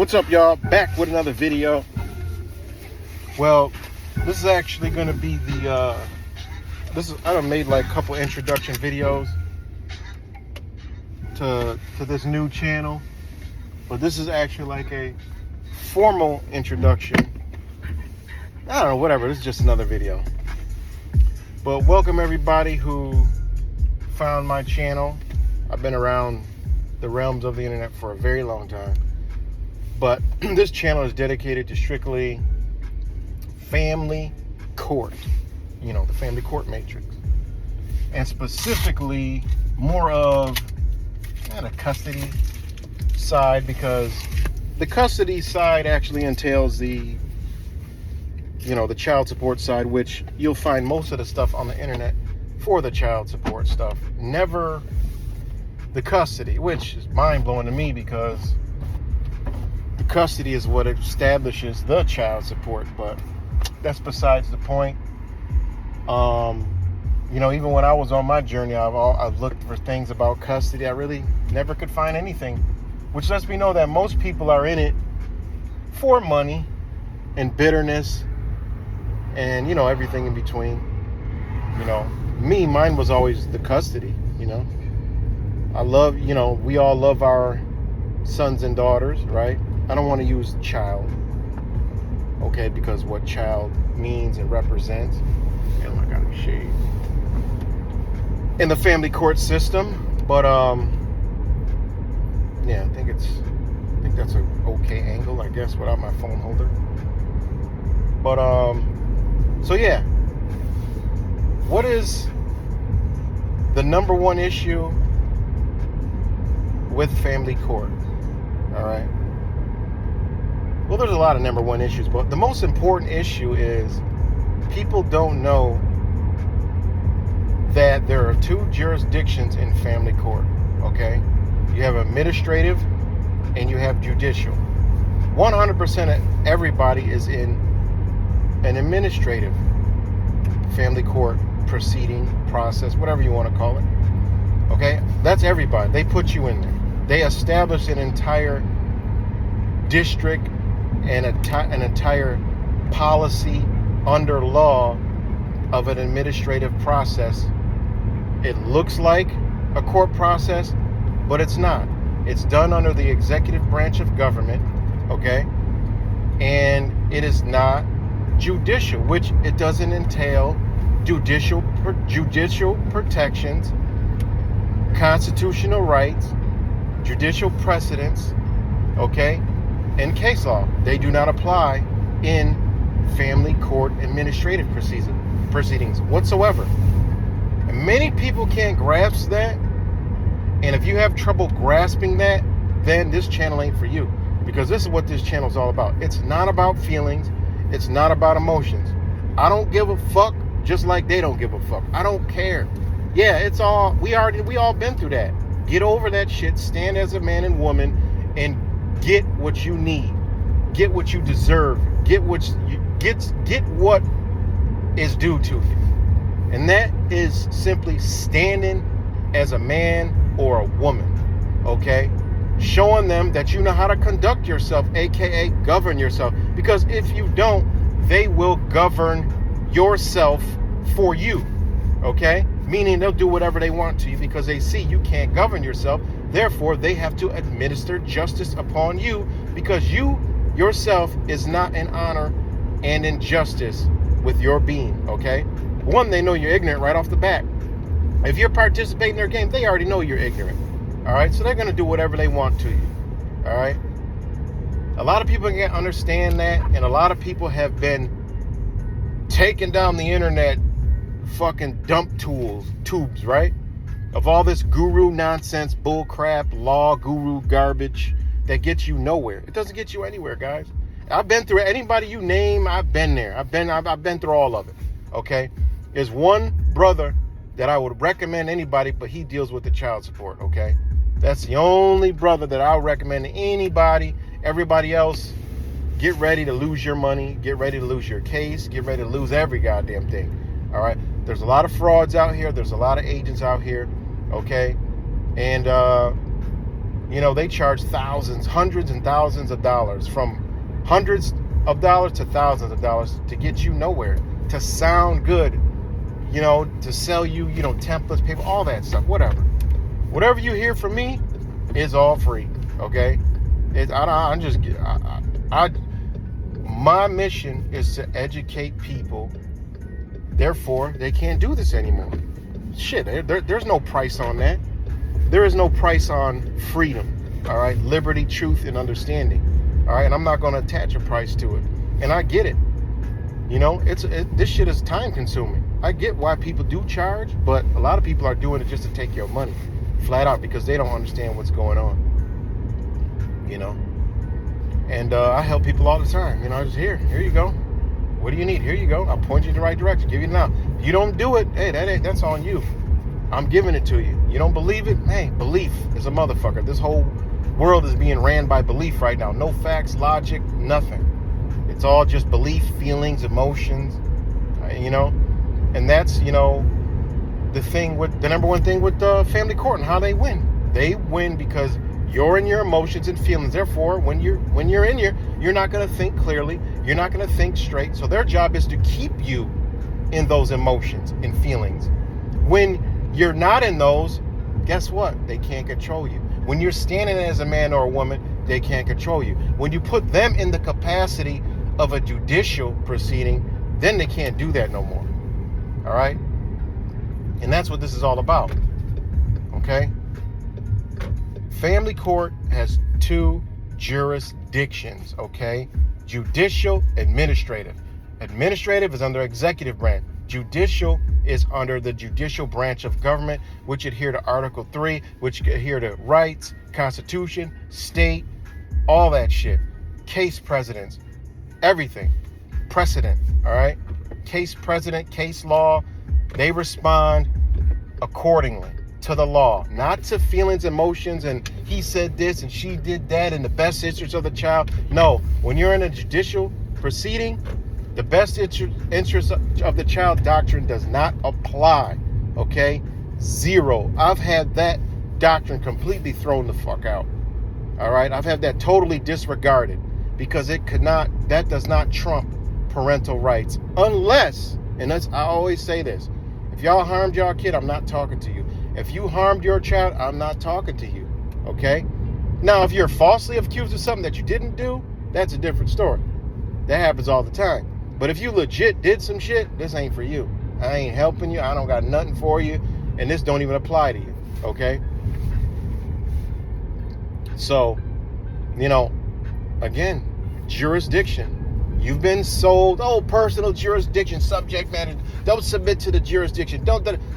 What's up, y'all? Back with another video. Well, this is actually going to be the I done made like a couple introduction videos to this new channel, but this is actually like a formal introduction. I don't know, whatever. This is just another video. But welcome everybody who found my channel. I've been around the realms of the internet for a very long time, but this channel is dedicated to strictly family court, you know, the family court matrix, and specifically more of the custody side, because the custody side actually entails the child support side, which you'll find most of the stuff on the internet for the child support stuff, never the custody, which is mind-blowing to me, because the custody is what establishes the child support. But that's besides the point. Even when I was on my journey, I've looked for things about custody. I really never could find anything, which lets me know that most people are in it for money and bitterness and everything in between. Mine was always the custody. I love, we all love our sons and daughters, right? I don't want to use child, okay, because what child means and represents. Oh my God, shade. In the family court system, but yeah, I think that's an okay angle, I guess, without my phone holder. But so yeah, what is the number one issue with family court? All right. Well, there's a lot of number one issues, but the most important issue is people don't know that there are two jurisdictions in family court, okay? You have administrative and you have judicial. 100% of everybody is in an administrative family court proceeding, process, whatever you want to call it, okay? That's everybody. They put you in there. They establish an entire district and an entire policy under law of an administrative process. It looks like a court process, but it's not. It's done under the executive branch of government, okay? And it is not judicial, which it doesn't entail judicial protections, constitutional rights, judicial precedents, okay, and case law. They do not apply in family court administrative proceedings whatsoever. And many people can't grasp that. And if you have trouble grasping that, then this channel ain't for you, because this is what this channel is all about. It's not about feelings. It's not about emotions. I don't give a fuck, just like they don't give a fuck. I don't care. Yeah, it's all, we all been through that. Get over that shit. Stand as a man and woman and get what you need. Get what you deserve. Get what is due to you. And that is simply standing as a man or a woman, okay? Showing them that you know how to conduct yourself, aka govern yourself. Because if you don't, they will govern yourself for you, okay? Meaning they'll do whatever they want to you because they see you can't govern yourself. Therefore, they have to administer justice upon you, because you yourself is not in honor and in justice with your being, okay? One, they know you're ignorant right off the bat. If you're participating in their game, they already know you're ignorant, all right? So they're going to do whatever they want to you, all right? A lot of people can't understand that, and a lot of people have been taking down the internet fucking dump tubes, right? Of all this guru nonsense, bull crap, law guru garbage that gets you nowhere. It doesn't get you anywhere, guys. I've been through it. Anybody you name, I've been there. I've been through all of it, okay? There's one brother that I would recommend anybody, but he deals with the child support, okay? That's the only brother that I'll recommend to anybody. Everybody else, get ready to lose your money, get ready to lose your case, get ready to lose every goddamn thing, all right? There's a lot of frauds out here. There's a lot of agents out here, okay? And They charge thousands, hundreds and thousands of dollars, from hundreds of dollars to thousands of dollars, to get you nowhere, to sound good, to sell you, templates, paper, all that stuff, whatever you hear from me is all free. Okay. My mission is to educate people. Therefore, they can't do this anymore. Shit, there's no price on that. There is no price on freedom. All right, liberty, truth, and understanding. All right, and I'm not going to attach a price to it. And I get it. This shit is time consuming. I get why people do charge, but a lot of people are doing it just to take your money, flat out, because they don't understand what's going on. And I help people all the time. I just here you go. What do you need? Here you go. I'll point you in the right direction. Give you now. If you don't do it, hey, that's on you. I'm giving it to you. You don't believe it? Hey, belief is a motherfucker. This whole world is being ran by belief right now. No facts, logic, nothing. It's all just belief, feelings, emotions, and that's, the number one thing with family court and how they win. They win because you're in your emotions and feelings. Therefore, when you're in here, you're not going to think clearly. You're not going to think straight. So their job is to keep you in those emotions and feelings. When you're not in those, guess what? They can't control you. When you're standing as a man or a woman, they can't control you. When you put them in the capacity of a judicial proceeding, then they can't do that no more. All right? And that's what this is all about. Okay? Family court has two jurisdictions, okay? Judicial, administrative. Administrative is under executive branch. Judicial is under the judicial branch of government, which adhere to Article 3, which adhere to rights, Constitution, state, all that shit. Case precedents, everything. Precedent, all right? Case precedent, case law, they respond accordingly to the law, not to feelings, emotions, and he said this and she did that in the best interest of the child. No, when you're in a judicial proceeding, the best interest of the child doctrine does not apply, okay? Zero. I've had that doctrine completely thrown the fuck out, all right? I've had that totally disregarded because that does not trump parental rights unless, and I always say this, if y'all harmed y'all kid, I'm not talking to you. If you harmed your child, I'm not talking to you, okay? Now, if you're falsely accused of something that you didn't do, that's a different story. That happens all the time. But if you legit did some shit, this ain't for you. I ain't helping you. I don't got nothing for you. And this don't even apply to you, okay? So, again, jurisdiction. You've been sold, personal jurisdiction, subject matter. Don't submit to the jurisdiction.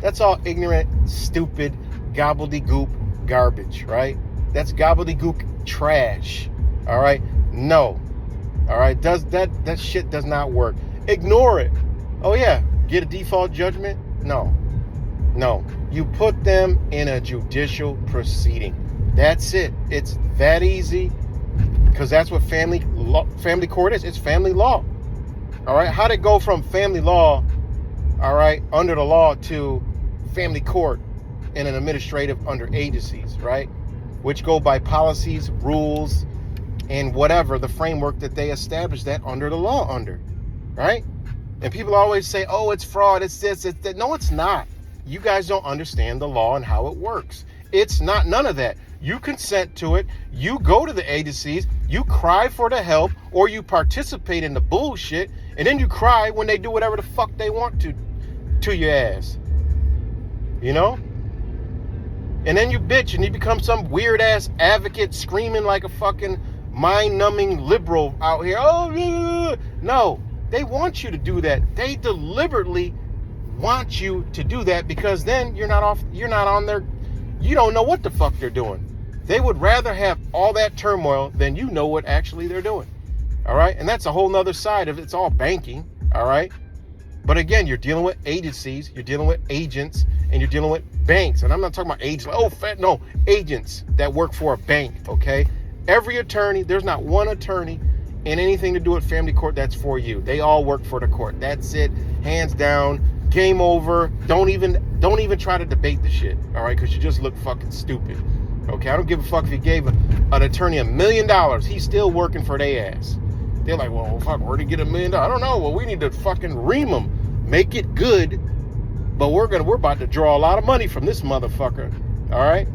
That's all ignorant, stupid, gobbledygook garbage, right? That's gobbledygook trash, all right? No, all right? That shit does not work. Ignore it. Oh, yeah, get a default judgment? No. You put them in a judicial proceeding. That's it. It's that easy. Because that's what family court is. It's family law. All right. How'd it go from family law, all right, under the law, to family court in an administrative under agencies, right? Which go by policies, rules, and whatever the framework that they established that under the law under, right? And people always say, it's fraud, it's this, it's that. No, it's not. You guys don't understand the law and how it works. It's not none of that. You consent to it. You go to the agencies. You cry for the help, or you participate in the bullshit, and then you cry when they do whatever the fuck they want to your ass. And then you bitch and you become some weird ass advocate screaming like a fucking mind-numbing liberal out here. No, they want you to do that. They deliberately want you to do that because then you're not on their, you don't know what the fuck they're doing. They would rather have all that turmoil than you know what actually they're doing. All right. And that's a whole nother side of it. It's all banking. All right. But again, you're dealing with agencies, you're dealing with agents, and you're dealing with banks. And I'm not talking about agents. Agents that work for a bank. Okay. Every attorney, there's not one attorney in anything to do with family court that's for you. They all work for the court. That's it. Hands down. Game over. Don't even try to debate the shit. All right. Because you just look fucking stupid. Okay, I don't give a fuck if you gave an attorney $1 million. He's still working for their ass. They're like, well, fuck, where'd he get $1 million? I don't know. Well, we need to fucking ream him, make it good. But we're about to draw a lot of money from this motherfucker. All right.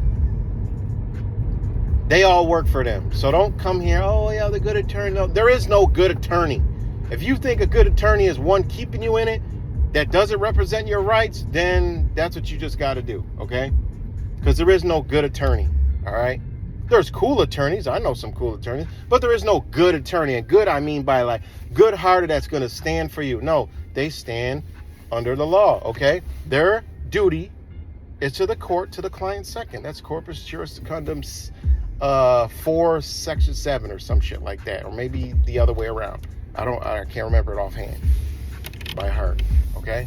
They all work for them. So don't come here, oh yeah, the good attorney. No, there is no good attorney. If you think a good attorney is one keeping you in it that doesn't represent your rights, then that's what you just got to do, okay? Because there is no good attorney, all right? There's cool attorneys. I know some cool attorneys. But there is no good attorney. And good, I mean by like good-hearted that's going to stand for you. No, they stand under the law, okay? Their duty is to the court, to the client second. That's Corpus Juris Secundum 4, Section 7 or some shit like that. Or maybe the other way around. I can't remember it offhand by heart, okay?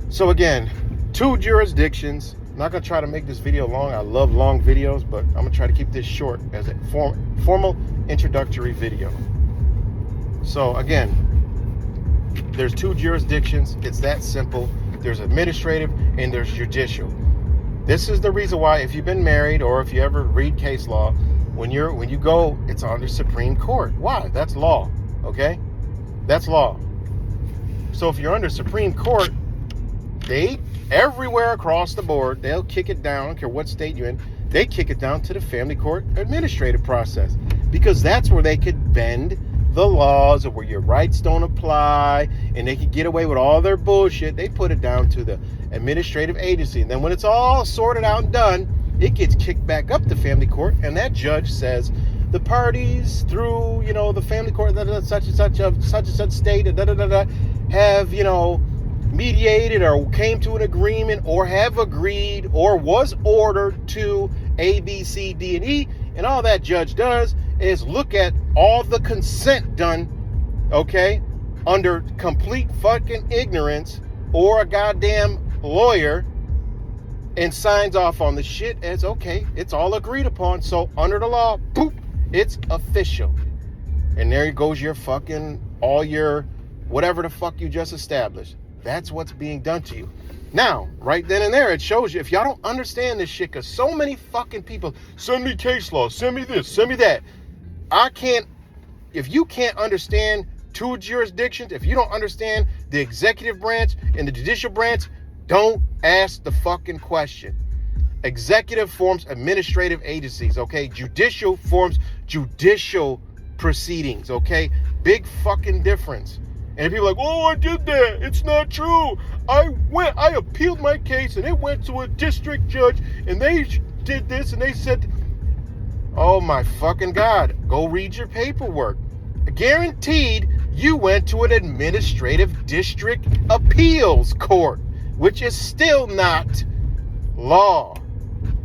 So again, 2 jurisdictions. I'm not going to try to make this video long. I love long videos, but I'm going to try to keep this short as a formal introductory video. So again, there's 2 jurisdictions. It's that simple. There's administrative and there's judicial. This is the reason why, if you've been married or if you ever read case law, when you go, it's under Supreme Court. Why? That's law, okay? That's law. So if you're under Supreme Court, they, everywhere across the board, they'll kick it down. I don't care what state you're in. They kick it down to the family court administrative process because that's where they could bend the laws of where your rights don't apply and they can get away with all their bullshit. They put it down to the administrative agency. And then when it's all sorted out and done, it gets kicked back up to family court. And that judge says the parties through, the family court, such and such state, have, mediated or came to an agreement or have agreed or was ordered to A, B, C, D, and E. And all that judge does is look at all the consent done, okay, under complete fucking ignorance or a goddamn lawyer and signs off on the shit as, okay, it's all agreed upon. So under the law, boop, it's official. And there goes your fucking, all your, whatever the fuck you just established. That's what's being done to you. Now, right then and there, it shows you, if y'all don't understand this shit, because so many fucking people, send me case law, send me this, send me that. If you can't understand 2 jurisdictions, if you don't understand the executive branch and the judicial branch, don't ask the fucking question. Executive forms administrative agencies, okay? Judicial forms judicial proceedings, okay? Big fucking difference. And people are like, oh, I did that. It's not true. I appealed my case and it went to a district judge and they did this and they said, oh my fucking God, go read your paperwork. Guaranteed you went to an administrative district appeals court, which is still not law.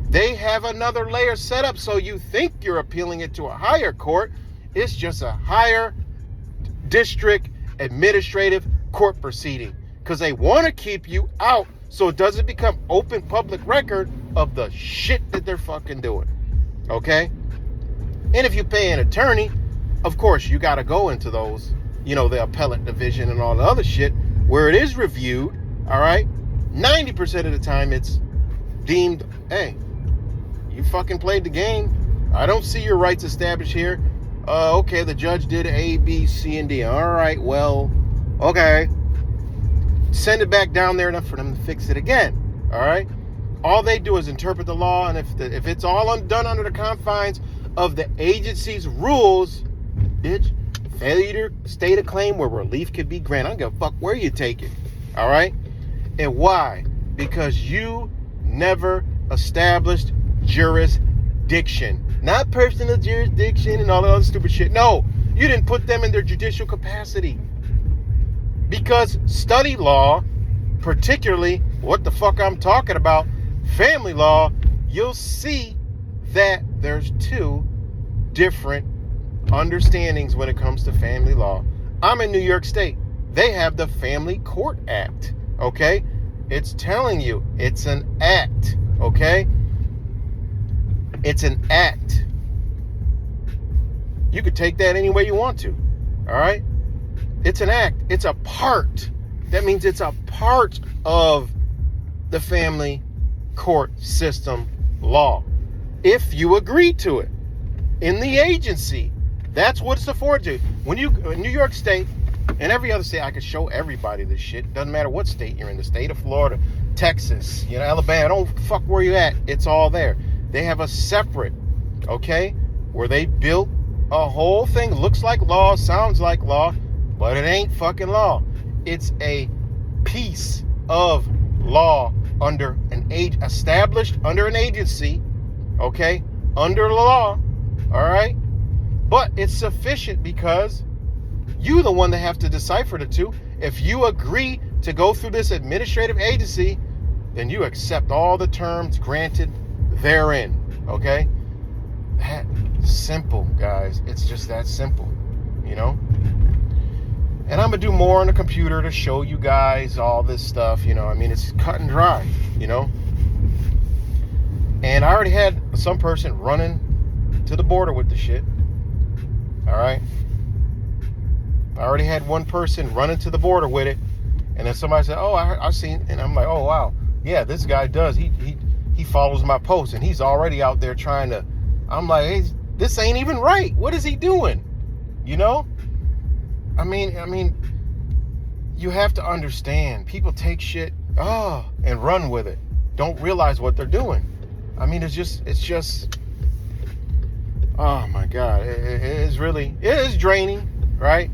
They have another layer set up so you think you're appealing it to a higher court. It's just a higher district administrative court proceeding because they want to keep you out so it doesn't become open public record of the shit that they're fucking doing, okay? And if you pay an attorney, of course you got to go into those, the appellate division and all the other shit where it is reviewed, all right? 90% of the time it's deemed, hey, you fucking played the game. I don't see your rights established here. Okay, the judge did A, B, C, and D. All right, well, okay. Send it back down there enough for them to fix it again. All right? All they do is interpret the law, and if it's all done under the confines of the agency's rules, bitch, failure to state a claim where relief could be granted. I don't give a fuck where you take it. All right? And why? Because you never established jurisdiction. Not personal jurisdiction and all that other stupid shit. No, you didn't put them in their judicial capacity. Because study law, particularly what the fuck I'm talking about, family law, you'll see that there's 2 different understandings when it comes to family law. I'm in New York State. They have the Family Court Act, okay? It's telling you it's an act, okay? It's an act. You could take that any way you want to. All right? It's an act. It's a part. That means it's a part of the family court system law if you agree to it in the agency. That's what it's afforded to. When you in New York State and every other state, I could show everybody this shit. Doesn't matter what state you're in, the state of Florida, Texas, Alabama, don't fuck where you at. It's all there. They have a separate, okay, where they built a whole thing. Looks like law, sounds like law, but it ain't fucking law. It's a piece of law under an established under an agency, okay, under the law, all right? But it's sufficient because you the one that have to decipher the two. If you agree to go through this administrative agency, then you accept all the terms granted therein, okay? That simple, guys. It's just that simple, And I'm going to do more on the computer to show you guys all this stuff, it's cut and dry, And I already had some person running to the border with the shit, all right? I already had one person running to the border with it, and then somebody said, oh, I seen, and I'm like, oh, wow, yeah, this guy does. He follows my posts, and he's already out there trying to, I'm like, hey, this ain't even right. What is he doing? I mean, you have to understand. People take shit, and run with it. Don't realize what they're doing. I mean, it's just, oh my God. It is draining, right?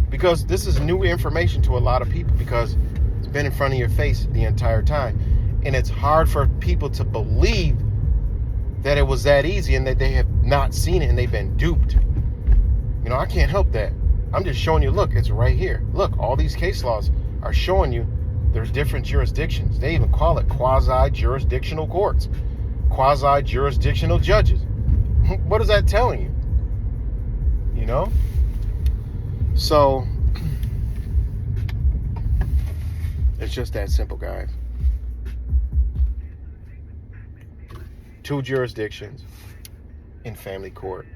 Because this is new information to a lot of people because it's been in front of your face the entire time. And it's hard for people to believe that it was that easy and that they have not seen it and they've been duped. I can't help that. I'm just showing you, look, it's right here. Look, all these case laws are showing you there's different jurisdictions. They even call it quasi-jurisdictional courts, quasi-jurisdictional judges. What is that telling you? So, it's just that simple, guys. 2 jurisdictions in family court.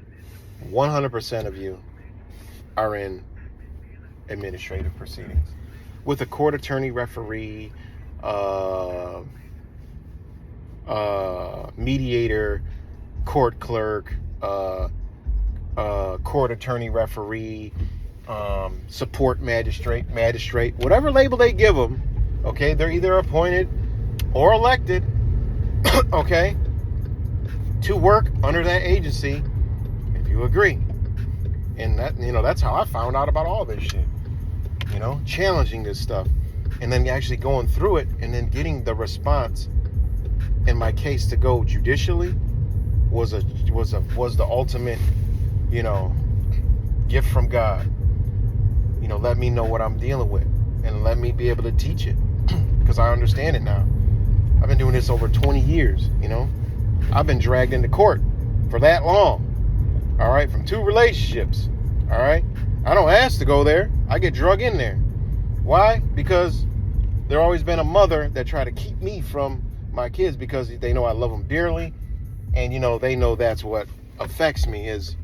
100% of you are in administrative proceedings with a court attorney, referee, mediator, court clerk, court attorney, referee, support magistrate, whatever label they give them, okay? They're either appointed or elected, okay, to work under that agency if you agree. And that, that's how I found out about all this shit, challenging this stuff and then actually going through it and then getting the response in my case to go judicially was the ultimate, gift from God. Let me know what I'm dealing with and let me be able to teach it because I understand it now. I've been doing this over 20 years, I've been dragged into court for that long, all right, from 2 relationships, all right? I don't ask to go there. I get drug in there. Why? Because there always been a mother that tried to keep me from my kids because they know I love them dearly, and, they know that's what affects me is,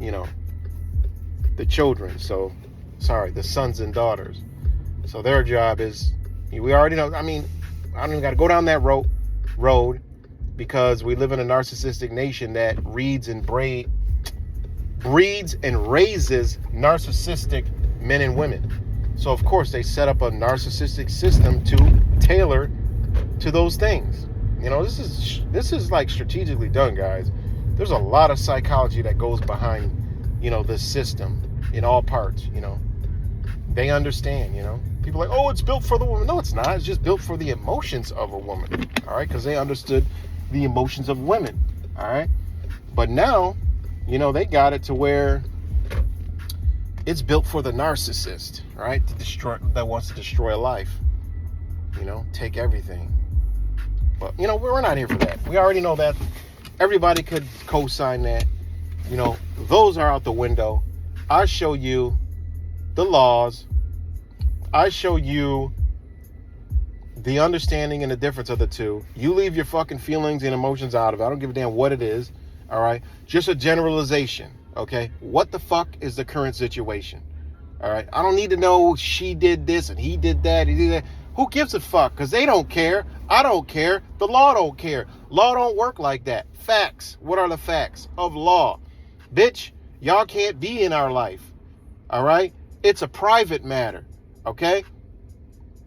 the children. So, the sons and daughters. So their job is, we already know, I don't even got to go down that road because we live in a narcissistic nation that breeds and raises narcissistic men and women. So of course they set up a narcissistic system to tailor to those things. This is like strategically done, guys. There's a lot of psychology that goes behind, this system in all parts, They understand, People are like, oh, it's built for the woman. No, it's not. It's just built for the emotions of a woman, all right? Because they understood the emotions of women, all right? But now, they got it to where it's built for the narcissist, right? That wants to destroy a life, take everything. But, we're not here for that. We already know that. Everybody could co-sign that. Those are out the window. I show you the laws. I show you the understanding and the difference of the two. You leave your fucking feelings and emotions out of it. I don't give a damn what it is. All right. Just a generalization. Okay. What the fuck is the current situation? All right. I don't need to know she did this and he did that. Who gives a fuck? Because they don't care. I don't care. The law don't care. Law don't work like that. Facts. What are the facts of law? Bitch, y'all can't be in our life. All right? It's a private matter. Okay?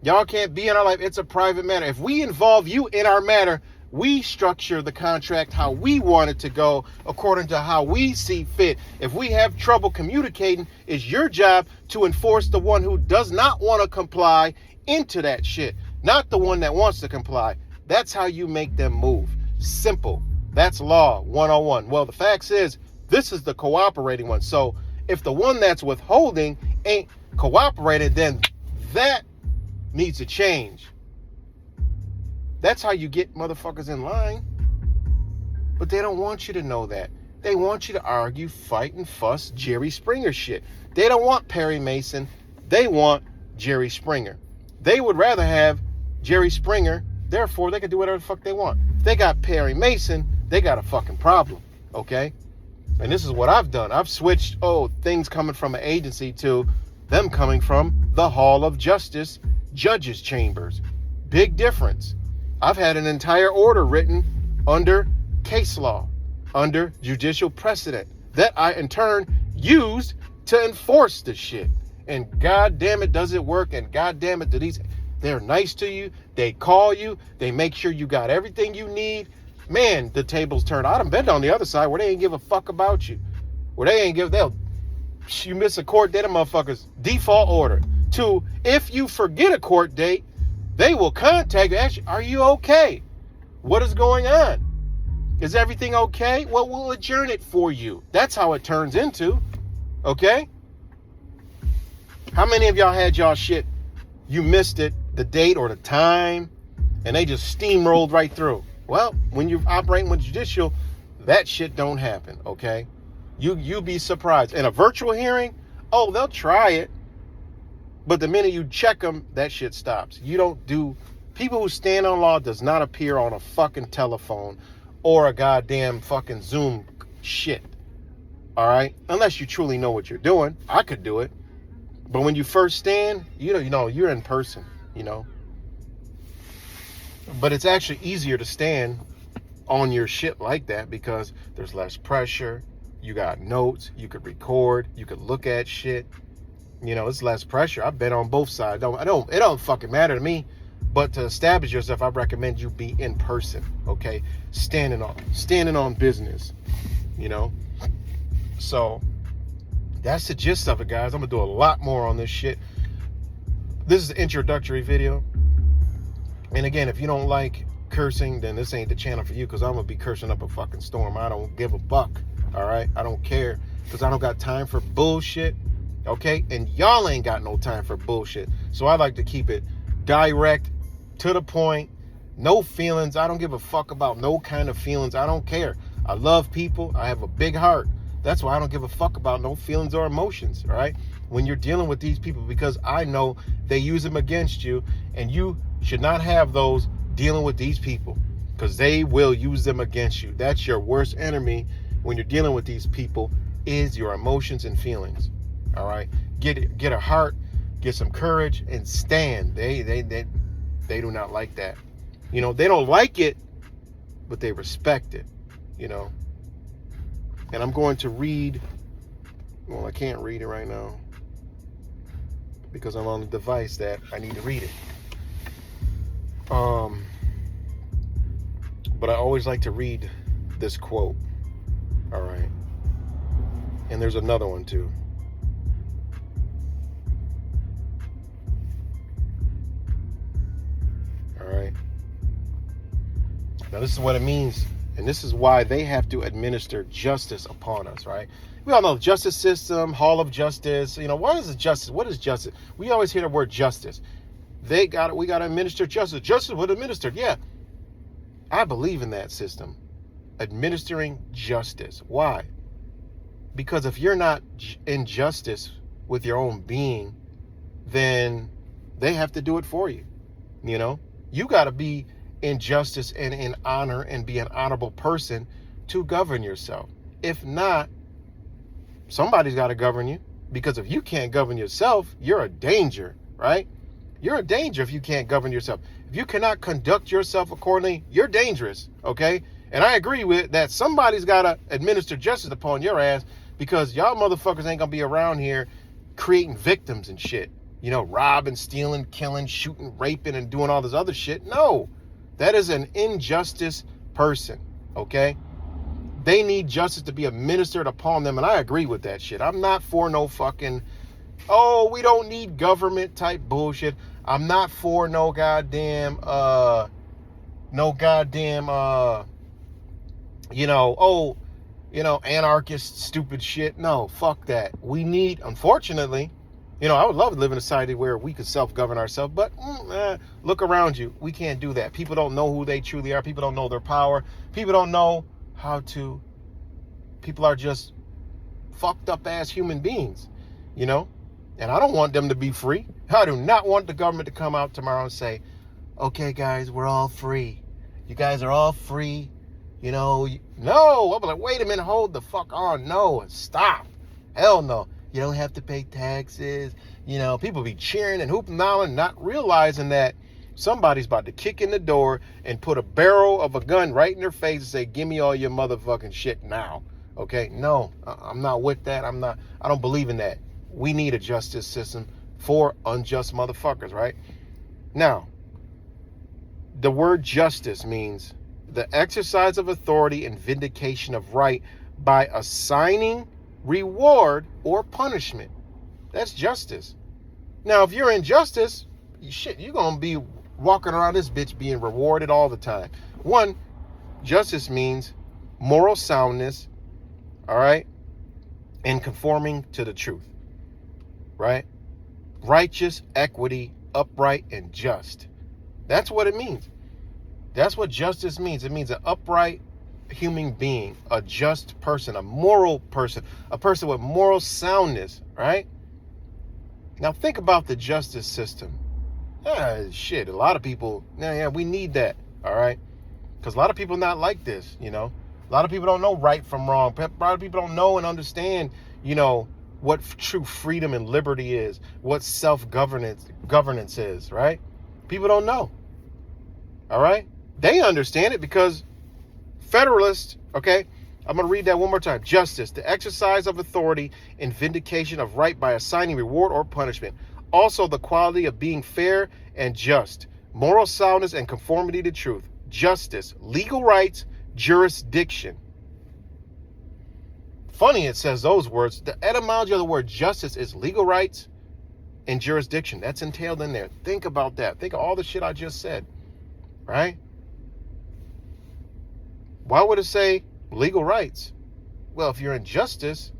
Y'all can't be in our life. It's a private matter. If we involve you in our matter, we structure the contract how we want it to go, according to how we see fit. If we have trouble communicating, it's your job to enforce the one who does not want to comply into that shit, not the one that wants to comply. That's how you make them move. Simple. That's law 101. Well, the facts is, this is the cooperating one. So if the one that's withholding ain't cooperated, then that needs to change. That's how you get motherfuckers in line. But they don't want you to know that. They want you to argue, fight, and fuss Jerry Springer shit. They don't want Perry Mason. They want Jerry Springer. They would rather have Jerry Springer. Therefore, they can do whatever the fuck they want. If they got Perry Mason, they got a fucking problem. Okay? And this is what I've done. I've switched, things coming from an agency to them coming from the Hall of Justice judges' chambers. Big difference. I've had an entire order written under case law, under judicial precedent, that I in turn used to enforce the shit. And god damn it, does it work? And god damn it, they're nice to you. They call you. They make sure you got everything you need. Man, the tables turn. I done been on the other side where they ain't give a fuck about you. You miss a court date, motherfuckers, default order. To, if you forget a court date, they will contact you. Actually, are you okay? What is going on? Is everything okay? Well, we'll adjourn it for you. That's how it turns into. Okay? How many of y'all had y'all shit, you missed it, the date or the time, and they just steamrolled right through? Well, when you're operating with judicial, that shit don't happen, okay? You'll be surprised. In a virtual hearing, they'll try it. But the minute you check them, that shit stops. People who stand on law does not appear on a fucking telephone or a goddamn fucking Zoom shit. All right? Unless you truly know what you're doing. I could do it. But when you first stand, you're in person, But it's actually easier to stand on your shit like that because there's less pressure. You got notes. You could record. You could look at shit. It's less pressure. I've been on both sides. It don't fucking matter to me. But to establish yourself, I recommend you be in person, okay? Standing on business, So that's the gist of it, guys. I'm gonna do a lot more on this shit. This is an introductory video. And again, if you don't like cursing, then this ain't the channel for you, because I'm gonna be cursing up a fucking storm. I don't give a buck, all right? I don't care, because I don't got time for bullshit. Okay, and y'all ain't got no time for bullshit. So I like to keep it direct, to the point, no feelings. I don't give a fuck about no kind of feelings. I don't care. I love people. I have a big heart. That's why I don't give a fuck about no feelings or emotions, all right? When you're dealing with these people, because I know they use them against you, and you should not have those dealing with these people, because they will use them against you. That's your worst enemy when you're dealing with these people, is your emotions and feelings. All right, get a heart, get some courage, and stand. They do not like that. They don't like it, but they respect it. And I'm going to read. Well, I can't read it right now because I'm on the device that I need to read it. But I always like to read this quote. All right, and there's another one too. Now, this is what it means, and this is why they have to administer justice upon us, right? We all know the justice system, Hall of Justice. What is justice? What is justice? We always hear the word justice. We got to administer justice. Justice was administered. Yeah. I believe in that system. Administering justice. Why? Because if you're not in justice with your own being, then they have to do it for you. You got to be in justice and in honor and be an honorable person to govern yourself. If not, somebody's got to govern you, because if you can't govern yourself, you're a danger, right? You're a danger if you can't govern yourself. If you cannot conduct yourself accordingly, you're dangerous, okay? And I agree with that. Somebody's got to administer justice upon your ass, because y'all motherfuckers ain't going to be around here creating victims and shit. You know, robbing, stealing, killing, shooting, raping, and doing all this other shit. No, that is an injustice person, okay? They need justice to be administered upon them, and I agree with that shit. I'm not for no fucking, oh, we don't need government type bullshit. I'm not for no goddamn, anarchist stupid shit. No, fuck that. We need, unfortunately, I would love to live in a society where we could self-govern ourselves, but look around you. We can't do that. People don't know who they truly are. People don't know their power. People don't know how to. People are just fucked up ass human beings, and I don't want them to be free. I do not want the government to come out tomorrow and say, okay, guys, we're all free. You guys are all free. No. I'll be like, wait a minute, hold the fuck on. No, stop. Hell no. You don't have to pay taxes. People be cheering and hooping and hollering, not realizing that somebody's about to kick in the door and put a barrel of a gun right in their face and say, give me all your motherfucking shit now. Okay? No, I'm not with that. I don't believe in that. We need a justice system for unjust motherfuckers, right? Now, the word justice means the exercise of authority and vindication of right by assigning reward or punishment. That's justice. Now, if you're in justice, you're going to be walking around this bitch being rewarded all the time. One, justice means moral soundness, all right, and conforming to the truth, right? Righteous, equity, upright, and just. That's what it means. That's what justice means. It means an upright human being, a just person, a moral person, a person with moral soundness, right? Now think about the justice system. A lot of people, we need that, all right? Because a lot of people not like this, A lot of people don't know right from wrong. A lot of people don't know and understand, what true freedom and liberty is, what governance is, right? People don't know, all right? They understand it because Federalists, okay, I'm going to read that one more time. Justice, the exercise of authority and vindication of right by assigning reward or punishment. Also, the quality of being fair and just. Moral soundness and conformity to truth. Justice, legal rights, jurisdiction. Funny it says those words. The etymology of the word justice is legal rights and jurisdiction. That's entailed in there. Think about that. Think of all the shit I just said, right? Why would it say legal rights? Well, if you're in justice,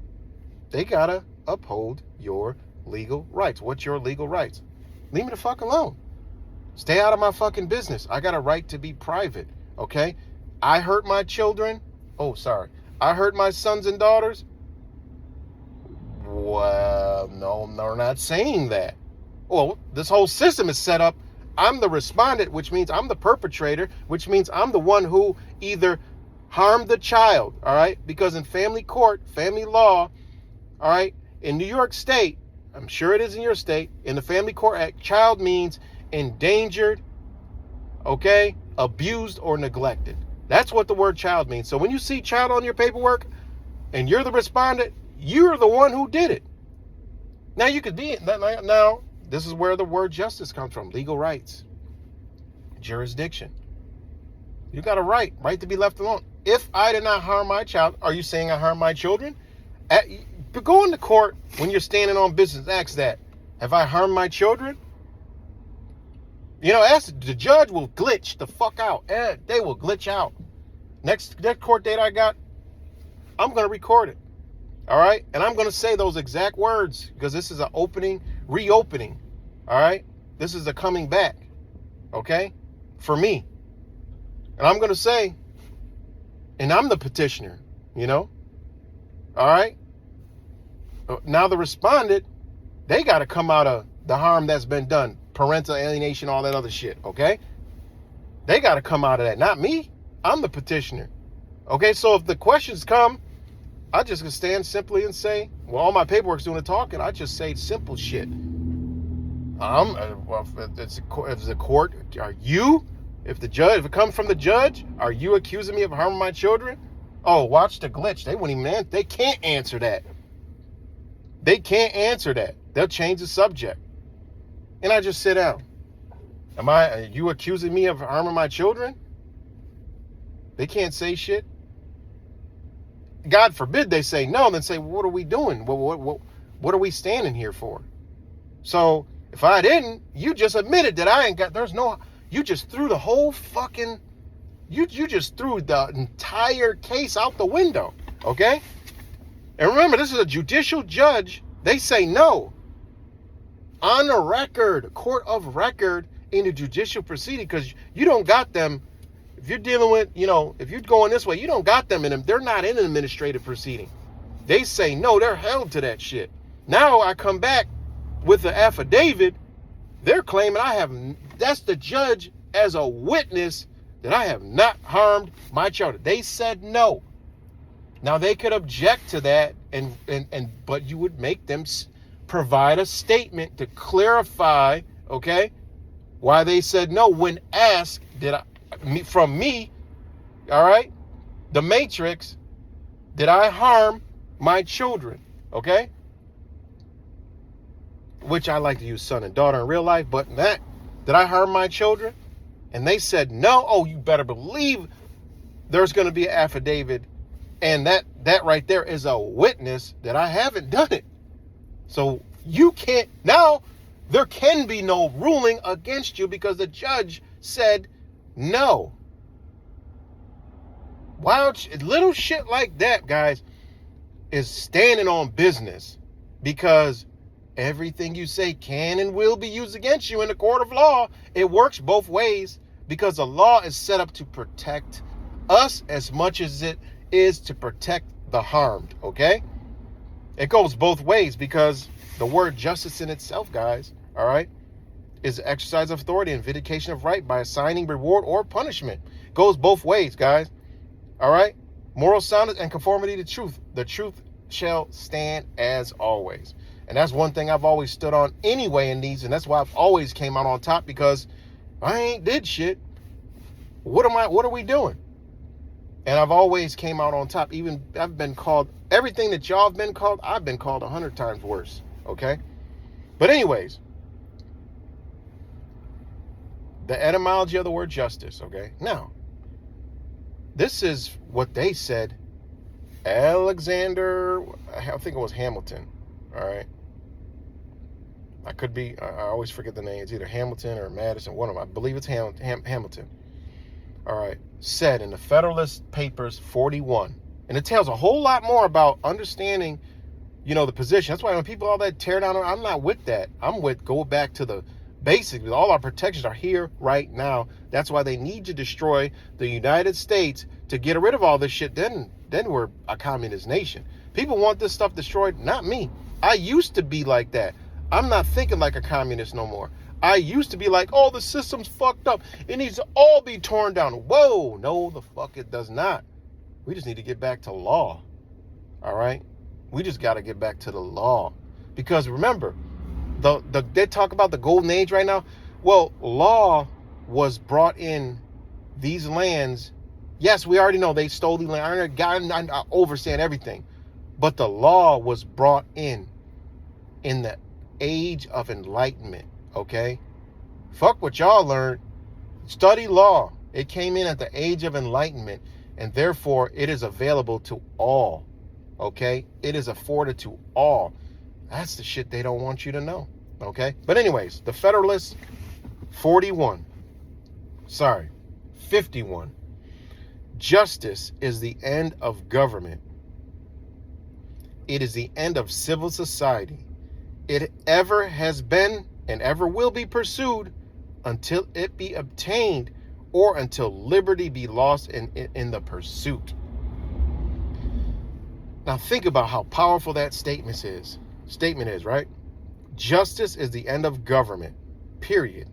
they gotta uphold your legal rights. What's your legal rights? Leave me the fuck alone. Stay out of my fucking business. I got a right to be private, okay? I hurt my children. I hurt my sons and daughters. Well, no, they're not saying that. Well, this whole system is set up. I'm the respondent, which means I'm the perpetrator, which means I'm the one who either harmed the child, all right? Because in family court, family law, all right, in New York State, I'm sure it is in your state, in the Family Court Act, child means endangered, okay, abused or neglected. That's what the word child means. So when you see child on your paperwork and you're the respondent, you're the one who did it. Now you could be, now this is where the word justice comes from. Legal rights, jurisdiction. You got a right to be left alone. If I did not harm my child, are you saying I harmed my children? Go into court when you're standing on business. Ask that. Have I harmed my children? The judge will glitch the fuck out. They will glitch out. Next court date I got, I'm going to record it. All right? And I'm going to say those exact words because this is an reopening. All right? This is a coming back. Okay? For me. And I'm going to say, and I'm the petitioner, All right? Now the respondent, they got to come out of the harm that's been done. Parental alienation, all that other shit, okay? They got to come out of that, not me. I'm the petitioner. Okay, so if the questions come, I just can stand simply and say, well, all my paperwork's doing the talking. I just say simple shit. Well, if it's the court, are you? If it comes from the judge, are you accusing me of harming my children? Oh, watch the glitch. They wouldn't even. They can't answer that. They can't answer that. They'll change the subject. And I just sit down. Are you accusing me of harming my children? They can't say shit. God forbid they say no, then say, well, what are we doing? What are we standing here for? So if I didn't, you just admitted that I ain't got, you just threw the whole fucking, you just threw the entire case out the window, okay? And remember, this is a judicial judge. They say no. On the record, court of record in the judicial proceeding, because you don't got them. If you're dealing with, if you're going this way, you don't got them in them. They're not in an administrative proceeding. They say no, they're held to that shit. Now I come back with the affidavit. They're claiming that's the judge as a witness that I have not harmed my children. They said no. Now they could object to that, but you would make them provide a statement to clarify, okay, why they said no when asked, from me, all right, the Matrix, did I harm my children, okay? Which I like to use son and daughter in real life, but did I harm my children? And they said no. Oh, you better believe there's going to be an affidavit, and that right there is a witness that I haven't done it. So you can't, now there can be no ruling against you because the judge said no. Wow, little shit like that, guys, is standing on business, because everything you say can and will be used against you in the court of law. It works both ways because the law is set up to protect us as much as it is to protect the harmed, okay? It goes both ways because the word justice in itself, guys, all right, is the exercise of authority and vindication of right by assigning reward or punishment. Goes both ways, guys. All right? Moral soundness and conformity to truth. The truth shall stand as always. And that's one thing I've always stood on anyway in these, and that's why I've always came out on top, because I ain't did shit. What are we doing? And I've always came out on top. Even I've been called everything that y'all have been called, I've been called 100 times worse. Okay? But anyways, the etymology of the word justice, okay? Now, this is what they said. Alexander, I think it was Hamilton, all right? I always forget the name. It's either Hamilton or Madison, one of them. I believe it's Hamilton. All right, said in the Federalist Papers 41. And it tells a whole lot more about understanding, the position. That's why when people all that tear down, I'm not with that. I'm with go back to the basics. All our protections are here right now. That's why they need to destroy the United States to get rid of all this shit. Then we're a communist nation. People want this stuff destroyed, not me. I used to be like that. I'm not thinking like a communist no more. I used to be like, oh, the system's fucked up. It needs to all be torn down. Whoa, no, the fuck it does not. We just need to get back to law. All right? We just got to get back to the law. Because remember, they talk about the golden age right now. Well, law was brought in these lands. Yes, we already know they stole the land. I understand everything. But the law was brought in the age of enlightenment, okay? Fuck what y'all learned. Study law. It came in at the age of enlightenment, and therefore it is available to all, okay? It is afforded to all. That's the shit they don't want you to know, okay? But anyways, the Federalist 51. 51. Justice is the end of government. It is the end of civil society. It ever has been and ever will be pursued until it be obtained or until liberty be lost in the pursuit. Now think about how powerful that statement is, right? Justice is the end of government, period.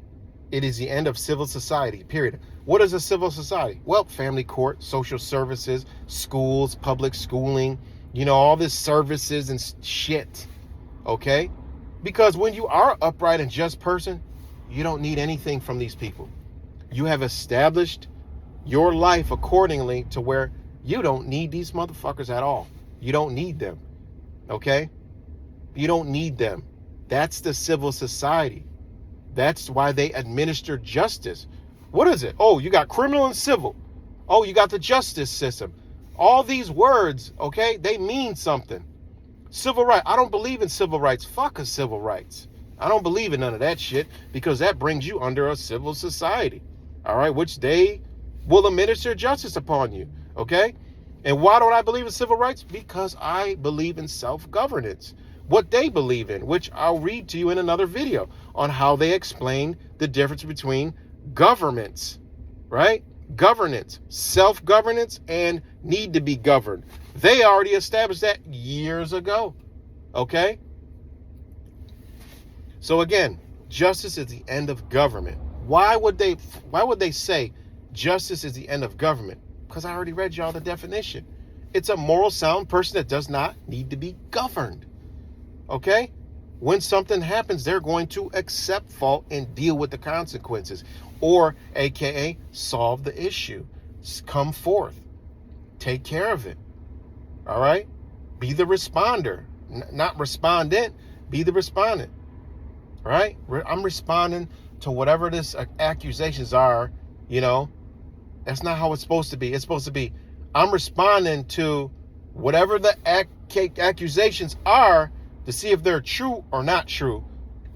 It is the end of civil society, period. What is a civil society? Well, family court, social services, schools, public schooling, all this services and shit, okay? Because when you are an upright and just person, you don't need anything from these people. You have established your life accordingly to where you don't need these motherfuckers at all. You don't need them. Okay? You don't need them. That's the civil society. That's why they administer justice. What is it? Oh, you got criminal and civil. Oh, you got the justice system. All these words, okay, they mean something. Civil rights. I don't believe in civil rights. Fuck a civil rights. I don't believe in none of that shit because that brings you under a civil society. All right, which they will administer justice upon you. Okay? And why don't I believe in civil rights? Because I believe in self-governance. What they believe in, which I'll read to you in another video on how they explain the difference between governments, right? Governance, self-governance, and need to be governed. They already established that years ago, okay? So again, justice is the end of government. Why would they say justice is the end of government? Because I already read y'all the definition. It's a moral sound person that does not need to be governed. Okay? When something happens, they're going to accept fault and deal with the consequences, or AKA solve the issue. Come forth. Take care of it. All right? Be the responder, not respondent. Be the respondent. All right? I'm responding to whatever this accusations are, you know. That's not how it's supposed to be. It's supposed to be, I'm responding to whatever the accusations are to see if they're true or not true,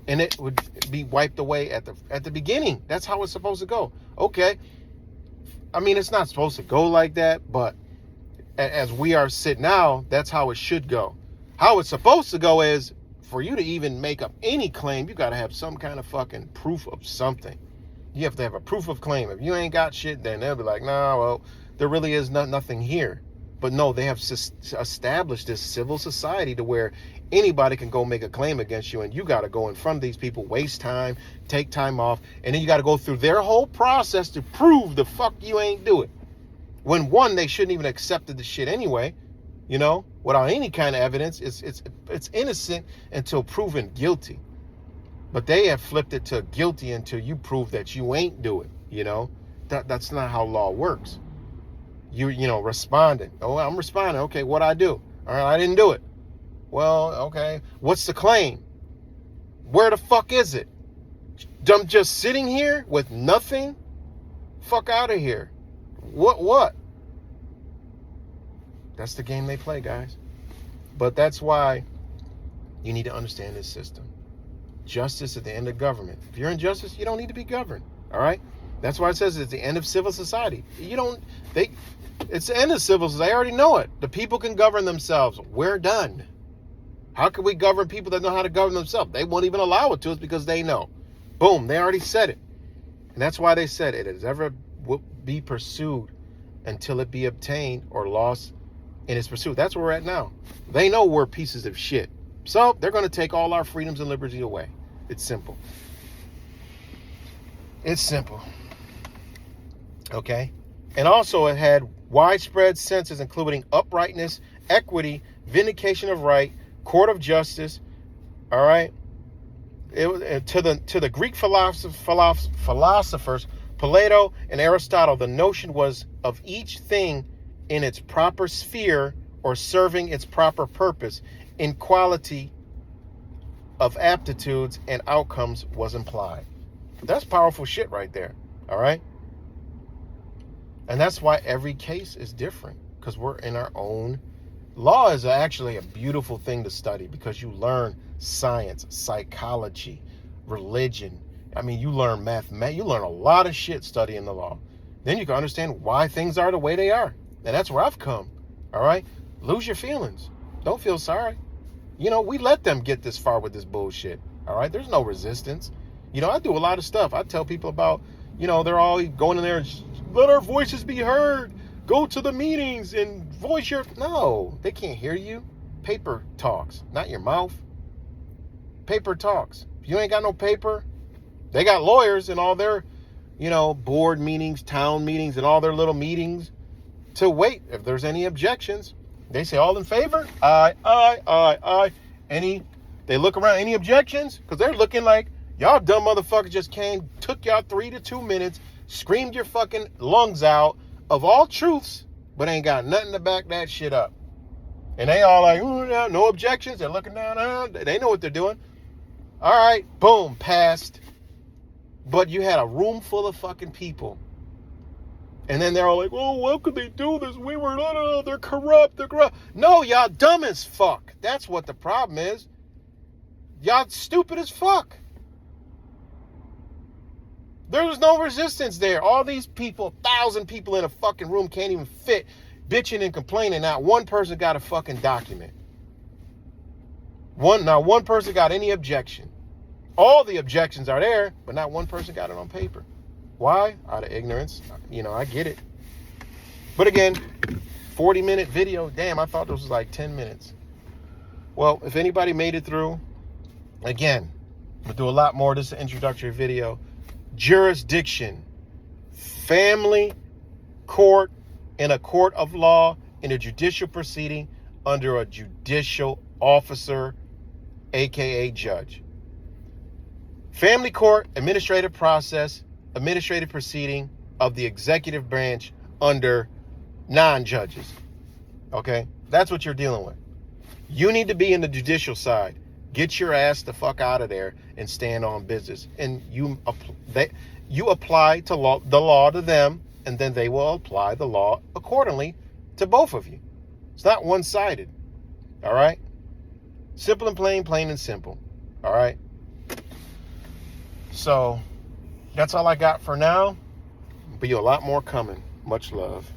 and it would be wiped away at the beginning. That's how it's supposed to go. Okay. I mean, it's not supposed to go like that, but as we are sitting now, that's how it should go. How it's supposed to go is for you to even make up any claim, you got to have some kind of fucking proof of something. You have to have a proof of claim. If you ain't got shit, then they'll be like, nah, well, there really is nothing here. But no, they have established this civil society to where anybody can go make a claim against you, and you got to go in front of these people, waste time, take time off, and then you got to go through their whole process to prove the fuck you ain't do it. When one, they shouldn't even accepted the shit anyway, you know, without any kind of evidence. It's innocent until proven guilty. But they have flipped it to guilty until you prove that you ain't do it, you know. That's not how law works. You know, responding. Oh, I'm responding. Okay, what'd I do? All right, I didn't do it. Well, okay. What's the claim? Where the fuck is it? I'm just sitting here with nothing? Fuck out of here. What? That's the game they play, guys. But that's why you need to understand this system. Justice at the end of government. If you're in justice, you don't need to be governed. All right? That's why it says it's the end of civil society. It's the end of civil society. They already know it. The people can govern themselves. We're done. How can we govern people that know how to govern themselves? They won't even allow it to us because they know. Boom, they already said it. And that's why they said it is ever will be pursued until it be obtained or lost in its pursuit. That's where we're at now. They know we're pieces of shit. So they're going to take all our freedoms and liberty away. It's simple. It's simple. Okay? And also it had widespread senses including uprightness, equity, vindication of right, court of justice. All right? It was to the Greek philosophers, Plato and Aristotle, the notion was of each thing in its proper sphere or serving its proper purpose in quality of aptitudes and outcomes was implied. That's powerful shit right there. All right? And that's why every case is different, because we're in our own. Law is actually a beautiful thing to study because you learn science, psychology, religion. I mean, you learn math. You learn a lot of shit studying the law. Then you can understand why things are the way they are. And that's where I've come. All right? Lose your feelings. Don't feel sorry. You know, we let them get this far with this bullshit. All right? There's no resistance. You know, I do a lot of stuff. I tell people about, you know, they're all going in there and let our voices be heard. Go to the meetings and voice your... No, they can't hear you. Paper talks, not your mouth. Paper talks. If you ain't got no paper, they got lawyers in all their, you know, board meetings, town meetings, and all their little meetings to wait. If there's any objections, they say all in favor. Aye. Any They look around. Any objections? Because they're looking like y'all dumb motherfuckers just came, took y'all 3 to 2 minutes, screamed your fucking lungs out of all truths, but ain't got nothing to back that shit up. And they all like, no objections. They're looking down. They know what they're doing. All right, boom, passed. But you had a room full of fucking people. And then they're all like, oh, how could they do this? We were, they're corrupt. No, y'all dumb as fuck. That's what the problem is. Y'all stupid as fuck. There was no resistance there. All these people, 1,000 people in a fucking room can't even fit, bitching and complaining. Not one person got a fucking document. Not one person got any objection. All the objections are there, but not one person got it on paper. Why? Out of ignorance. I get it. But again, 40-minute video. Damn, I thought this was like 10 minutes. Well, if anybody made it through, again, we'll do a lot more. This is an introductory video. Jurisdiction. Family court in a court of law in a judicial proceeding under a judicial officer, aka judge. Family court, administrative process, administrative proceeding of the executive branch under non-judges. Okay? That's what you're dealing with. You need to be in the judicial side. Get your ass the fuck out of there and stand on business. And you apply the law to them, and then they will apply the law accordingly to both of you. It's not one-sided. All right? Simple and plain and simple. All right? So, that's all I got for now. Be a lot more coming. Much love.